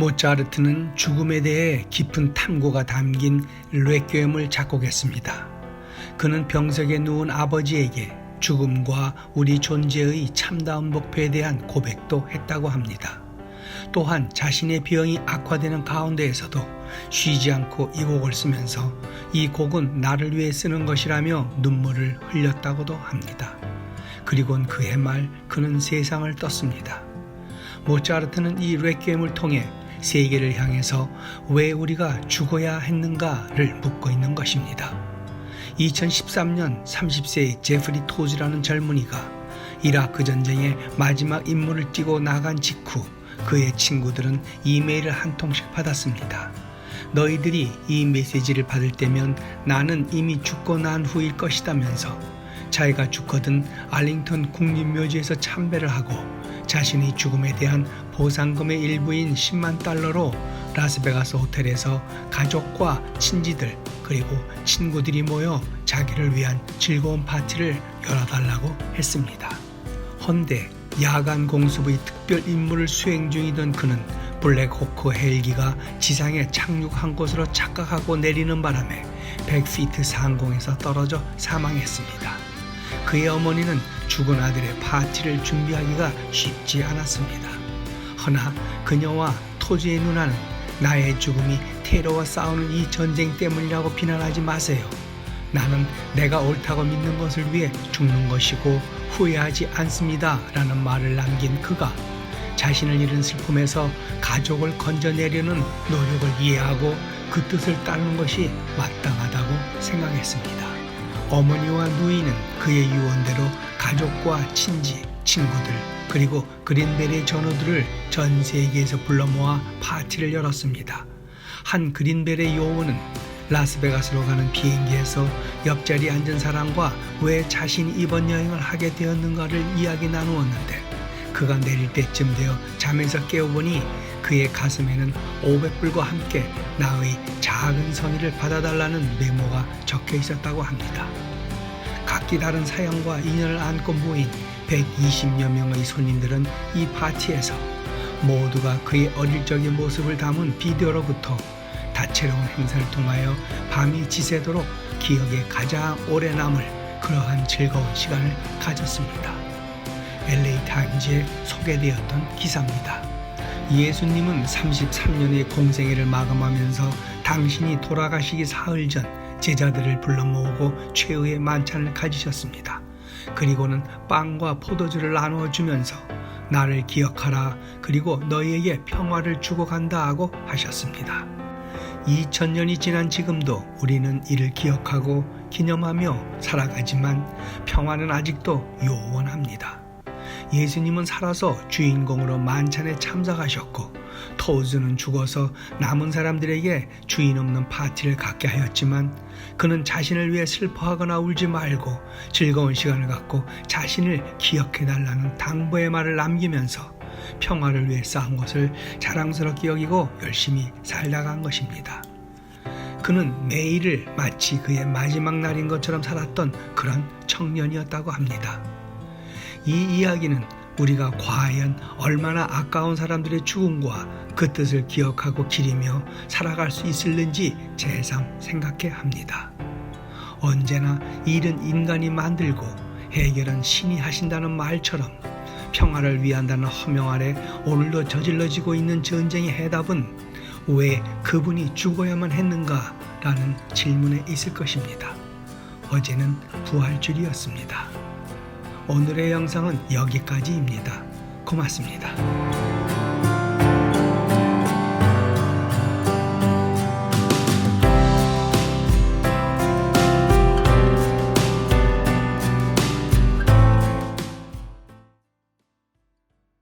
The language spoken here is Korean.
모차르트는 죽음에 대해 깊은 탐구가 담긴 레퀴엠을 작곡했습니다. 그는 병석에 누운 아버지에게 죽음과 우리 존재의 참다운 목표에 대한 고백도 했다고 합니다. 또한 자신의 병이 악화되는 가운데에서도 쉬지 않고 이 곡을 쓰면서 이 곡은 나를 위해 쓰는 것이라며 눈물을 흘렸다고도 합니다. 그리고는 그해 말 그는 세상을 떴습니다. 모차르트는 이 레퀴엠을 통해 세계를 향해서 왜 우리가 죽어야 했는가를 묻고 있는 것입니다. 2013년 30세의 제프리 토즈라는 젊은이가 이라크 전쟁의 마지막 임무를 띠고 나간 직후 그의 친구들은 이메일을 한 통씩 받았습니다. 너희들이 이 메시지를 받을 때면 나는 이미 죽고 난 후일 것이다면서 자기가 죽거든 알링턴 국립묘지에서 참배를 하고 자신의 죽음에 대한 보상금의 일부인 10만 달러로 라스베가스 호텔에서 가족과 친지들 그리고 친구들이 모여 자기를 위한 즐거운 파티를 열어달라고 했습니다. 헌데 야간 공습의 특별 임무를 수행 중이던 그는 블랙호크 헬기가 지상에 착륙한 것으로 착각하고 내리는 바람에 100피트 상공에서 떨어져 사망했습니다. 그의 어머니는 죽은 아들의 파티를 준비하기가 쉽지 않았습니다. 허나 그녀와 토즈의 누나는 나의 죽음이 테러와 싸우는 이 전쟁 때문이라고 비난하지 마세요. 나는 내가 옳다고 믿는 것을 위해 죽는 것이고 후회하지 않습니다. 라는 말을 남긴 그가 자신을 잃은 슬픔에서 가족을 건져내려는 노력을 이해하고 그 뜻을 따르는 것이 마땅하다고 생각했습니다. 어머니와 누이는 그의 유언대로 가족과 친지, 친구들 그리고 그린벨의 전우들을 전 세계에서 불러 모아 파티를 열었습니다. 한 그린벨의 요원은 라스베가스로 가는 비행기에서 옆자리에 앉은 사람과 왜 자신이 이번 여행을 하게 되었는가를 이야기 나누었는데 그가 내릴 때쯤 되어 잠에서 깨어보니 그의 가슴에는 500불과 함께 나의 작은 성의를 받아달라는 메모가 적혀 있었다고 합니다. 각기 다른 사연과 인연을 안고 모인 120여 명의 손님들은 이 파티에서 모두가 그의 어릴 적의 모습을 담은 비디오로부터 다채로운 행사를 통하여 밤이 지새도록 기억에 가장 오래 남을 그러한 즐거운 시간을 가졌습니다. LA 타임즈에 소개되었던 기사입니다. 예수님은 33년의 공생애를 마감하면서 당신이 돌아가시기 사흘 전 제자들을 불러 모으고 최후의 만찬을 가지셨습니다. 그리고는 빵과 포도주를 나누어 주면서 나를 기억하라 그리고 너희에게 평화를 주고 간다 하고 하셨습니다. 2000년이 지난 지금도 우리는 이를 기억하고 기념하며 살아가지만 평화는 아직도 요원합니다. 예수님은 살아서 주인공으로 만찬에 참석하셨고 토즈는 죽어서 남은 사람들에게 주인 없는 파티를 갖게 하였지만 그는 자신을 위해 슬퍼하거나 울지 말고 즐거운 시간을 갖고 자신을 기억해달라는 당부의 말을 남기면서 평화를 위해 싸운 것을 자랑스럽게 여기고 열심히 살다간 것입니다. 그는 매일을 마치 그의 마지막 날인 것처럼 살았던 그런 청년이었다고 합니다. 이 이야기는 우리가 과연 얼마나 아까운 사람들의 죽음과 그 뜻을 기억하고 기리며 살아갈 수 있을는지 새삼 생각해 합니다. 언제나 일은 인간이 만들고 해결은 신이 하신다는 말처럼 평화를 위한다는 허명 아래 오늘도 저질러지고 있는 전쟁의 해답은 왜 그분이 죽어야만 했는가? 라는 질문에 있을 것입니다. 어제는 부활주일이었습니다. 오늘의 영상은 여기까지입니다. 고맙습니다.